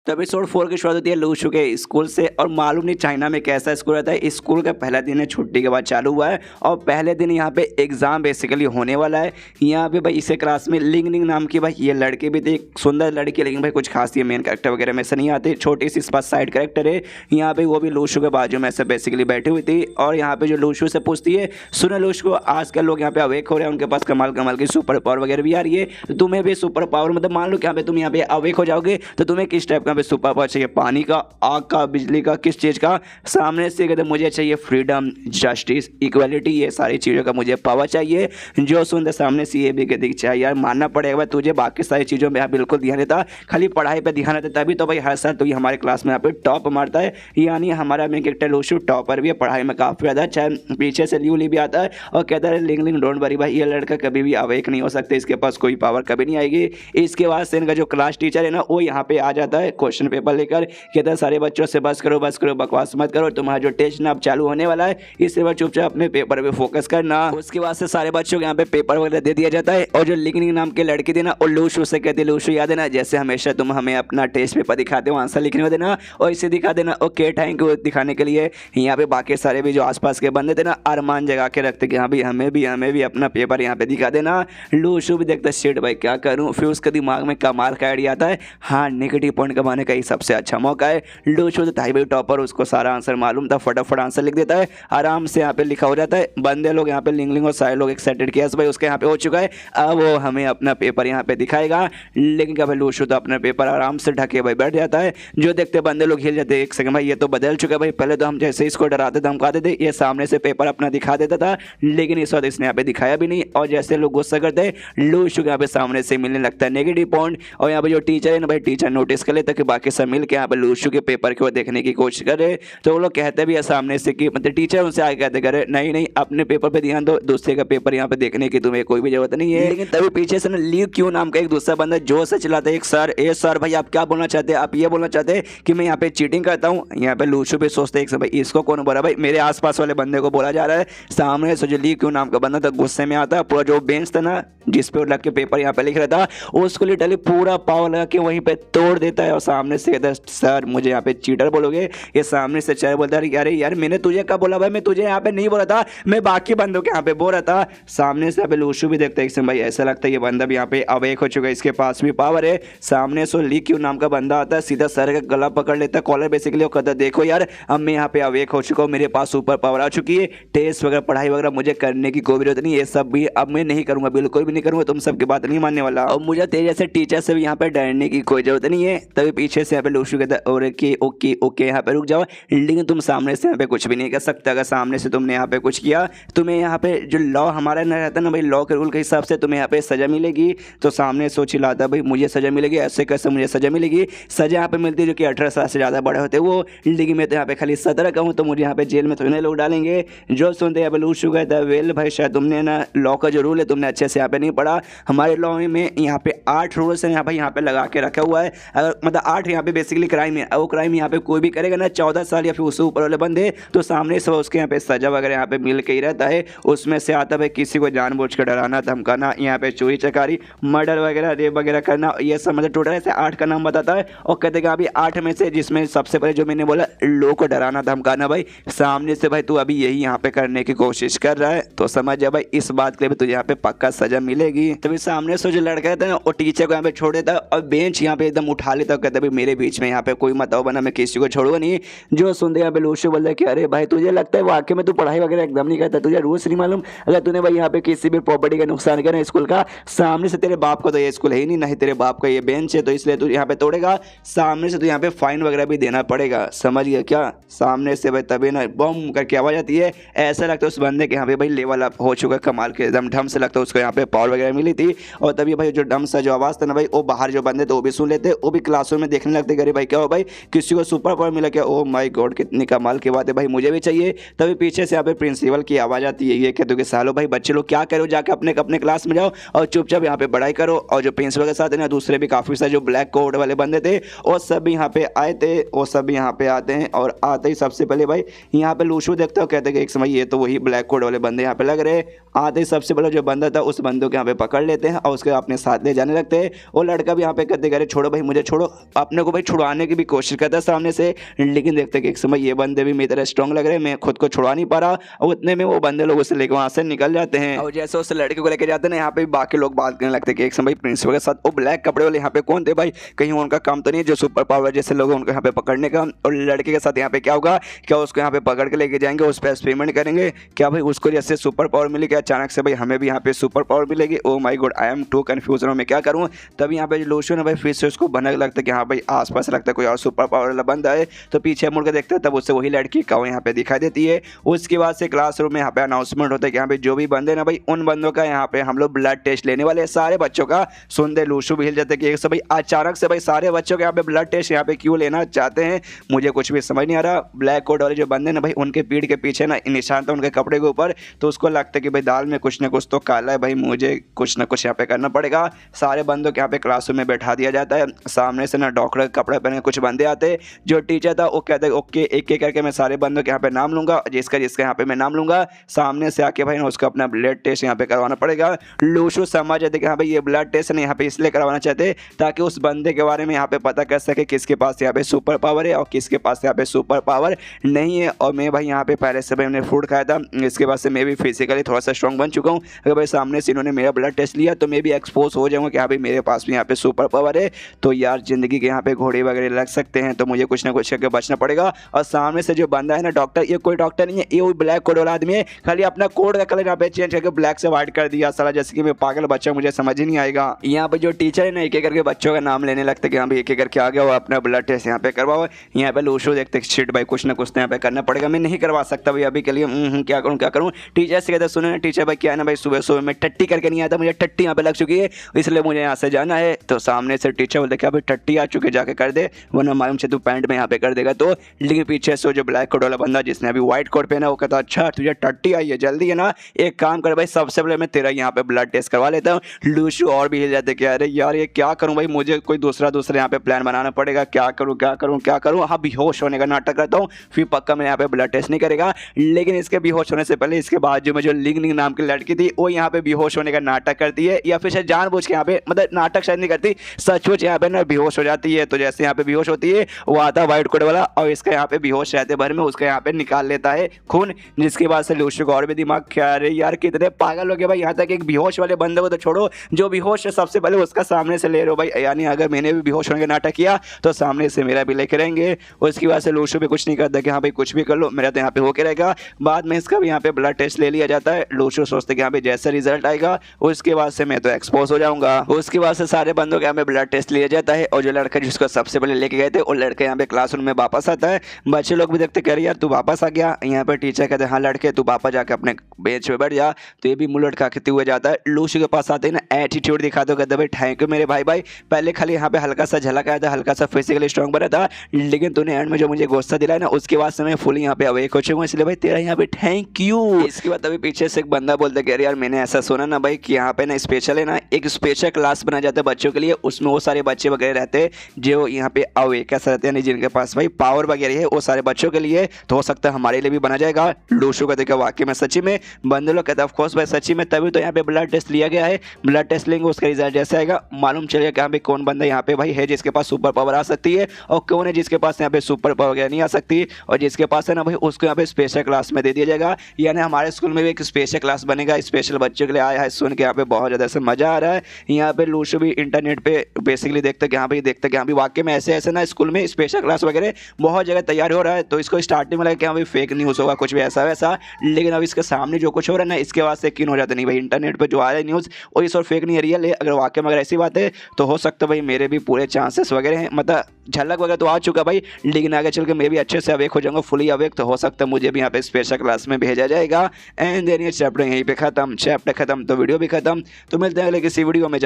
तो एपिसोड 4 की शुरुआत होती है लूशू के स्कूल से। और मालूम नहीं चाइना में कैसा स्कूल रहता है। स्कूल का पहला दिन है, छुट्टी के बाद चालू हुआ है और पहले दिन यहाँ पे एग्जाम बेसिकली होने वाला है। यहाँ पे भाई इसे क्लास में लिंग लिंग नाम की भाई ये लड़की भी थी, एक सुंदर लड़की, लेकिन भाई कुछ खास ये मेन कैरेक्टर वगैरह में से नहीं आती, छोटी सी इस पास साइड कैरेक्टर है। यहाँ पे वो भी लूशू के बाजू में ऐसे बेसिकली बैठी हुई थी और यहाँ पे जो लूशू से पूछती है, सुनो लूशू, आजकल लोग यहाँ पे अवेक हो रहे हैं, उनके पास कमाल कमाल की सुपर पावर वगैरह भी आ रही है, तो तुम्हें भी सुपर पावर मतलब मान लो कि यहाँ पे तुम यहाँ पे अवेक हो जाओगे तो तुम्हें किस टाइप का यहाँ पे सुपर पावर चाहिए? पानी का, आग का, बिजली का, किस चीज़ का? सामने से कहते मुझे चाहिए फ्रीडम, जस्टिस, इक्वलिटी, ये सारी चीज़ों का मुझे पावर चाहिए। जो सुनते सामने से ये भी कहते चाहिए यार मानना पड़ेगा भाई तुझे बाकी सारी चीज़ों में बिल्कुल ध्यान देता, खाली पढ़ाई पे ध्यान देता, तभी तो भाई हर साल तो ये हमारे क्लास में यहाँ पे टॉप मारता है। यानी हमारा मेन कैरेक्टर लूशू टॉपर भी है, पढ़ाई में काफ़ी ज़्यादा अच्छा है। पीछे से ली भी आता है और कहता है लिंग लिंग डोंट वरी भाई, ये लड़का कभी भी अवेक नहीं हो सकता, इसके पास कोई पावर कभी नहीं आएगी। इसके बाद से इनका जो क्लास टीचर है ना वो यहाँ पे आ जाता है क्वेश्चन पेपर लेकर, कहता है सारे बच्चों से बस करो बकवास मत करो, तुम्हारा जो टेस्ट ना अब चालू होने वाला है इससे बाद चुपचाप अपने पेपर पे फोकस करना। उसके बाद से सारे बच्चों को यहाँ पे पेपर वगैरह दे दिया जाता है और जो लिंग नाम की लड़की थी ना और लूशू से कहती है लूशू याद है ना जैसे हमेशा तुम हमें अपना टेस्ट पेपर दिखाते हो आंसर लिखने में देना और इसे दिखा देना। ओके थैंक यू दिखाने के लिए। यहाँ पे बाकी सारे भी जो आसपास के बंदे थे ना अरमान जगा के रखते कि हाँ भाई हमें भी अपना पेपर यहाँ पे दिखा देना। लूशू भी देखता शेट भाई क्या करूँ, फिर उसके दिमाग में कमाल का आइडिया आता है, हाँ नेगेटिव पॉइंट कमाने का ही सबसे अच्छा मौका है। लूशू तो था भाई टॉपर, उसको सारा आंसर मालूम था, फटाफट आंसर लिख देता है, आराम से यहाँ पे लिखा हो जाता है। बंदे लोग यहाँ पे लिंग और सारे लोग एक्साइटेड किया भाई उसके यहाँ पे हो चुका है, अब वो हमें अपना पेपर यहाँ पे दिखाएगा। लेकिन क्या भाई लूशू तो अपना पेपर आराम से ढके भाई बैठ जाता है। जो देखते बंदे लोग हिल जाते एक सेकंड भाई ये तो बदल चुका है भाई, पहले तो हम जैसे इसको डराते धमकाते थे ये सामने से पेपर अपना दिखा देता था, लेकिन इस वक्त इसने यहाँ पे दिखाया भी नहीं। और जैसे लोग गुस्सा करते लूशू के यहाँ पे सामने से मिलने लगता है नेगेटिव पॉइंट। और यहाँ पे जो टीचर है ना भाई टीचर नोटिस कर लेता कि बाकी सब मिल के यहाँ पे लूशू के पेपर को देखने की कोशिश करे, तो वो लोग कहते भी है सामने से कि मतलब टीचर उनसे आगे कहते करे नहीं अपने पेपर पे ध्यान दो, दूसरे का पेपर यहाँ पे देखने की तुम्हें कोई भी जरूरत नहीं है। लेकिन तभी पीछे से ना ली क्यों नाम का एक दूसरा बंदा जोर से चिल्लाता है, एक सर ए सर भाई आप क्या बोलना चाहते हैं? आप ये बोलना चाहते हैं कि मैं यहाँ पे चीटिंग करता हूँ? यहाँ पे लूशू भी सोचते हैं भाई इसको कौन बोला, भाई मेरे आसपास वाले बंदे को बोला जा रहा है। सामने से जो ली क्यों नाम का बंदा था गुस्से में आता है, पूरा जो बेंच था ना जिसपे लग के पेपर यहाँ पे लिख रहा था उसको लिटरली पूरा पावर लगा के वहीं पे तोड़ देता है। और सामने से कहता है सर मुझे यहाँ पे चीटर बोलोगे? ये सामने से चाय बोलता है अरे यार मैंने तुझे कब बोला भाई, मैं तुझे यहाँ पे नहीं बोला था, मैं बाकी बंदों के यहाँ पे बोल रहा था। सामने से यहाँ पे लूशू भी देखता है भाई ऐसा लगता है ये बंदा भी यहाँ पे अवेक हो चुका है, इसके पास भी पावर है। सामने से ली क्यू नाम का बंदा आता है, सीधा सर का गला पकड़ लेता है कॉलर बेसिकली और कहता है देखो यार अब मैं यहाँ पे अवेक हो चुका हूँ, मेरे पास सुपर पावर आ चुकी है, टेस्ट वगैरह पढ़ाई वगैरह मुझे करने की कोई जरूरत नहीं, ये सब भी अब मैं नहीं करूँगा, बिल्कुल भी नहीं करूँगा, तुम सबकी बात नहीं मानने वाला और मुझे तेरे जैसे टीचर से भी यहाँ पे डरने की कोई जरूरत नहीं है। तभी पीछे से यहाँ पे लूशू कहता है ओके ओके ओके यहाँ पे रुक जाओ, लेकिन तुम सामने से यहाँ पे कुछ भी नहीं कर सकते, अगर सामने से तुमने यहाँ पे कुछ किया तुम्हें यहाँ पे जो लॉ हमारा ना रहता ना भाई लॉ के रूल के हिसाब से तुम्हें यहाँ पे सजा मिलेगी। तो सामने सोच ही लाता भाई मुझे सजा मिलेगी, ऐसे कैसे मुझे सजा मिलेगी? सजा यहाँ पे मिलती है जो कि 18 साल से ज़्यादा बड़े होते वो, लेकिन मैं तो यहाँ पे खाली 17 का हूँ तो मुझे यहाँ पे जेल में तो नहीं लोग डालेंगे। जो सुनते यहाँ पे लूशू कहता है वेल भाई शायद तुमने ना लॉ का जो रूल है तुमने अच्छे से यहाँ पे नहीं पढ़ा, हमारे लॉ में यहाँ पे 8 रूल्स है यहाँ पे लगा के रखा हुआ है, अगर मतलब 8 यहाँ पे बेसिकली क्राइम है, वो क्राइम यहाँ पे कोई भी करेगा ना 14 साल या फिर उससे ऊपर वाले बंदे तो सामने से उसके यहाँ पे सजा वगैरह यहाँ पे मिल के ही रहता है। उसमें से आता है किसी को जानबूझ कर डराना धमकाना, यहाँ पे चोरी चकारी मर्डर वगैरह रेप वगैरह करना, ये सब मतलब टोटल ऐसे 8 का नाम बताता है और कहते हैं अभी 8 में से जिसमें सबसे पहले जो मैंने बोला लोगों को डराना धमकाना, भाई सामने से भाई तू अभी यही यहाँ पे करने की कोशिश कर रहा है तो समझ जा भाई इस बात के लिए तुझे यहाँ पे पक्का सजा मिलेगी। तभी सामने से जो लड़का रहता है ना वो टीचर को यहाँ पे छोड़ देता है और बेंच यहाँ पे एकदम उठा लेता है, कहता है मेरे बीच में यहाँ पे कोई मत आओ बना मैं किसी को छोड़ूंगा नहीं। जो सुनते यहाँ पे लूशू बोलता है कि अरे भाई तुझे लगता है वाकई में तू पढ़ाई वगैरह एकदम नहीं करता, तुझे रूल्स नहीं मालूम, अगर तूने भाई यहाँ पे किसी भी प्रॉपर्टी का नुकसान किया ना स्कूल का, सामने से तेरे बाप को तो ये स्कूल है ही नहीं, नहीं तेरे बाप का ये बेंच है तो इसलिए तू यहाँ पे तोड़ेगा, सामने से तू यहाँ पे फाइन वगैरह भी देना पड़ेगा, समझ गया क्या? सामने से भाई तभी ना बम करके आवाज आती है, ऐसा लगता है उस बंदे के यहाँ पे भाई लेवल अप हो चुका कमाल के एकदम ढम से लगता है उसको यहाँ पे पावर वगैरह मिली थी। और तभी भाई जो डम सा जो आवाज़ था ना भाई वो बाहर जो बंदे थे वो भी सुन लेते, वो भी क्लासरूम में देखने लगते अरे भाई क्या हो भाई किसी को सुपर पावर मिला क्या? ओ माय गॉड कितनी कमाल की बात है भाई मुझे भी चाहिए। तभी पीछे से यहाँ पे प्रिंसिपल की आवाज़ आती है, ये कहते हो कि सालो भाई बच्चे लोग क्या करो जाके अपने अपने क्लास में जाओ और चुपचाप यहाँ पे पढ़ाई करो। और जो प्रिंसिपल के साथ है ना दूसरे भी काफ़ी सारे जो ब्लैक कोट वाले बंदे थे वो सब भी यहाँ पे आए थे, वो सब भी यहाँ पे आते हैं। और आते ही सबसे पहले भाई यहाँ पे लूशू देखते हो कहते कि एक समय ये तो वही ब्लैक कोट वाले बंदे यहाँ पे लग रहे। आते ही सबसे पहले जो बंदा था उस बंदों को यहाँ पे पकड़ लेते हैं और उसके अपने साथ ले जाने लगते हैं। वो लड़का भी यहाँ पे कहते अरे छोड़ो भाई मुझे छोड़ो, अपने को भाई छुड़वाने की भी कोशिश करता है सामने से, लेकिन देखते कि एक समय ये बंदे भी मेरी तरह स्ट्रॉन्ग लग रहे हैं, मैं खुद को छुड़वा नहीं पा रहा, और उतने में वो बंदे लोग उसे लेकर वहाँ से निकल जाते हैं। और जैसे उस लड़के को लेकर जाते हैं ना, यहाँ पे बाकी लोग बात करने लगते हैं कि एक समय प्रिंसिपल के साथ वो ब्लैक कपड़े वाले यहाँ पे कौन थे भाई, कहीं उनका काम तो नहीं है जो सुपर पावर जैसे लोग उनको यहाँ पे पकड़ने का। और लड़के के साथ यहाँ पे क्या होगा, क्या उसको यहाँ पे पकड़ के लेके जाएंगे, उस पर एक्सपेरिमेंट करेंगे, क्या भाई उसको जैसे सुपर पावर मिली, क्या अचानक से भाई हमें भी यहाँ पे सुपर पावर मिलेगी। Oh my God, I am too confuse, मैं क्या करूँ। तब यहाँ पे लूशो ने भाई फिर से उसको बनने लगता है कि हाँ भाई आसपास लगता है कोई और सुपर पावर वाला बंदा है, तो पीछे मुड़ के देखते हैं तब उससे वही लड़की का यहाँ पे दिखाई देती है। उसके बाद से क्लासरूम में यहाँ पे अनाउंसमेंट होता है कि यहाँ पे जो भी बंदे ना भाई उन बंदों का यहाँ पे हम लोग ब्लड टेस्ट लेने वाले हैं। सारे बच्चों का सुनते लूशो भी हिल जाते कि भाई अचानक से भाई सारे बच्चों के यहाँ पे ब्लड टेस्ट यहाँ पे क्यों लेना चाहते हैं, मुझे कुछ भी समझ नहीं आ रहा। ब्लैक कोट वाले जो बंदे ना भाई उनके पीठ के पीछे ना निशान था उनके कपड़े के ऊपर, तो उसको लगता है कि भाई दाल में कुछ ना कुछ तो काला है भाई, मुझे कुछ ना कुछ यहाँ पे करना पड़ेगा। सारे बंदों के यहाँ पे क्लासरूम में बैठा दिया जाता है। सामने से ना डॉक्टर का कपड़ा पहने कुछ बंदे आते, जो टीचर था वो कहते ओके एक एक करके मैं सारे बंदों के यहाँ पे नाम लूंगा, जिसका जिसका यहाँ पे मैं नाम लूंगा, सामने से आके भाई ना उसको अपना ब्लड टेस्ट यहाँ पे करवाना पड़ेगा। लूशो समझ जाते कि हाँ भाई ये ब्लड टेस्ट नहीं यहाँ पे इसलिए करवाना चाहते ताकि उस बंदे के बारे में यहाँ पे पता कर सके किसके पास यहाँ पे सुपर पावर है और किसके पास यहाँ पे सुपर पावर नहीं है। और मैं भाई यहाँ पे पहले से भाई मैंने फूड खाया था, इसके बाद से मैं भी फिजिकली थोड़ा सा स्ट्रॉन्ग बन चुका हूँ। अगर भाई सामने से इन्होंने मेरा ब्लड टेस्ट लिया तो मैं भी एक्सपोज हो जाऊँगा कि हाँ भाई मेरे पास भी यहाँ पे सुपर पावर है, तो यार जिंदगी के यहाँ पे घोड़े वगैरह लग सकते हैं, तो मुझे कुछ ना कुछ करके बचना पड़ेगा। और सामने से जो बंदा है ना डॉक्टर, ये कोई डॉक्टर नहीं है, ये ब्लैक कोड वाला आदमी है, खाली अपना कोड का कलर यहाँ पे चेंज करके ब्लैक से व्हाइट कर दिया साला, जैसे कि मैं पागल बच्चा, मुझे समझ ही नहीं आएगा। यहाँ पे जो टीचर है ना एक एक करके बच्चों का नाम लेने लगते कि हाँ भाई एक एक करके आ गया वो अपना ब्लड टेस्ट यहाँ पे करवाओ। यहाँ पे लूशो देखते शिट भाई कुछ ना कुछ तो यहाँ पे करना पड़ेगा, मैं नहीं करवा सकता भाई अभी के लिए, क्या करूँ क्या करूँ। टीचर से कहते सुनो ना टीचर भाई क्या है ना भाई सुबह सुबह मैं टट्टी करके नहीं आता, मुझे टट्टी यहाँ पे लग चुकी है इसलिए मुझे यहाँ से जाना है। तो सामने से टीचर बोलते क्या भाई टट्टी आ चुके जाके कर दे, वरना मालूम से तू पैंट में यहाँ पे कर देगा। तो लेकिन पीछे से जो ब्लैक कोट वाला बंदा जिसने अभी व्हाइट कोट पहना वो कहता अच्छा तुझे टट्टी आई है, जल्दी है ना एक काम कर भाई सबसे पहले मैं तेरा यहाँ पे ब्लड टेस्ट करवा लेता हूँ। लूशो और भी हिल जाते कि अरे यार ये क्या करूँ भाई, मुझे कोई दूसरा यहाँ पे प्लान बनाना पड़ेगा, क्या करूँ क्या करूँ क्या करूँ। हाँ बेहोश होने का नाटक करता हूँ, फिर पक्का मैं यहाँ पे ब्लड टेस्ट नहीं करेगा। लेकिन इसके बेहोश होने से पहले इसके बाजू में जो लिंग लिंग नाम की लड़की थी वो यहाँ पे बेहोश होने का नाटक करती है, या फिर शायद जानबूझ के यहाँ पे मतलब नाटक शायद नहीं करती, सचमुच यहाँ पे ना बेहोश हो जाती है। तो जैसे यहाँ पे बेहोश होती है वो आता है व्हाइट कोट वाला और इसका यहाँ पे बेहोश रहते भर में उसका यहाँ पे निकाल लेता है खून, जिसके बाद से लूशो को और भी दिमाग क्या अरे यार कितने पागल हो गए भाई, यहाँ तक एक बेहोश वाले बंदे को तो छोड़ो, जो बेहोश है सबसे पहले उसका सामने से ले रहे हो भाई, यानी अगर मैंने भी बेहोश होने का नाटक किया तो सामने से मेरा भी लेके रहेंगे। उसके बाद से लूशो भी कुछ नहीं करता कि हाँ भाई कुछ भी कर लो मेरा तो यहाँ पे होके रहेगा। बाद में इसका भी यहाँ पे ब्लड टेस्ट ले लिया जाता है। लूशो सोचते कि यहाँ पे जैसा रिजल्ट आएगा उसके बाद से मैं तो एक्सपोज हो जाऊंगा। उसके बाद से सारे बंदों के यहाँ पे ब्लड टेस्ट लिया जाता है और जो लड़का जिसको सबसे पहले लेके गए थे वो लड़का यहाँ पे क्लासरूम में वापस आता है। बच्चे लोग भी देखते कह रहे यार तू वापस आ गया, यहाँ पे टीचर कहते हाँ लड़के तू वापस जाके अपने बेंच पे बैठ जा, तो ये भी मुंह लटका के हुए जाता है। लूशो के पास आते हैं ना एटीट्यूड दिखाते हो कहते भाई थैंक यू मेरे भाई पहले खाली यहाँ पे हल्का सा झलक आया था, हल्का सा फिजिकली स्ट्रॉन्ग बना था, लेकिन तूने एंड में जो मुझे गुस्सा दिलाया ना उसके बाद से मैं फुल यहाँ पे अवेक हो चुका हूँ, इसलिए भाई तेरा यहाँ पे थैंक यू। इसके बाद अभी पीछे से एक बंदा बोलता है यार मैंने ऐसा सुना ना भाई कि यहाँ पे ना स्पेशल है ना एक स्पेशल क्लास बना जाता है बच्चों के लिए, उसमें वो सारे बच्चे वगैरह रहते हैं जो यहाँ पे अवेक ऐसा रहते हैं जिनके पास भाई पावर वगैरह है, वो सारे बच्चों के लिए, तो हो सकता है हमारे लिए भी बना जाएगा। लूशो का देखा वाकई में सच्ची में, बंदे लोग कहते हैं ऑफकोर्स भाई सच्ची में, तभी तो यहाँ पे ब्लड टेस्ट लिया गया है, ब्लड टेस्ट लेंगे उसका रिजल्ट जैसे आएगा मालूम चलेगा कि यहाँ पे कौन बंदा यहाँ पे भाई है जिसके पास सुपर पावर आ सकती है और कौन है जिसके पास यहाँ पे सुपर पावर वगैरह नहीं आ सकती, और जिसके पास है ना भाई उसको यहाँ पे स्पेशल क्लास में दे दिया जाएगा। यानी हमारे स्कूल में भी एक स्पेशल क्लास बनेगा स्पेशल बच्चों के लिए, आया है सुन के यहाँ पे बहुत ज़्यादा से मजा आ रहा है। यहाँ पे लूशो भी इंटरनेट पे बेसिकली देखते कि हाँ भाई देखते कि हाँ भाई वाकई में ऐसे ऐसे ना स्कूल में स्पेशल क्लास वगैरह बहुत जगह तैयार हो रहा है, तो इसको स्टार्टिंग में लगा कि हाँ भाई फेक न्यूज़ होगा कुछ भी ऐसा वैसा, लेकिन अब इसके सामने जो कुछ हो रहा है ना इसके बाद से यकीन हो जाता नहीं भाई इंटरनेट पर जो आ रहा है न्यूज़ और इस और फेक नहीं है रियल है। अगर वाकई में अगर ऐसी बात है तो हो सकता है भाई मेरे भी पूरे चांसेस वगैरह हैं, मतलब झलक वगैरह तो आ चुका भाई, लेकिन आगे चल के मैं भी अच्छे से अवेक हो जाऊंगा फुली अवेक, तो हो सकता है मुझे भी यहाँ पे स्पेशल क्लास में भेजा जाएगा। एंड देन ये चैप्टर यहीं पे खत्म, चैप्टर खत्म तो वीडियो भी खत्म। तो मिलते हैं अगले किसी वीडियो में।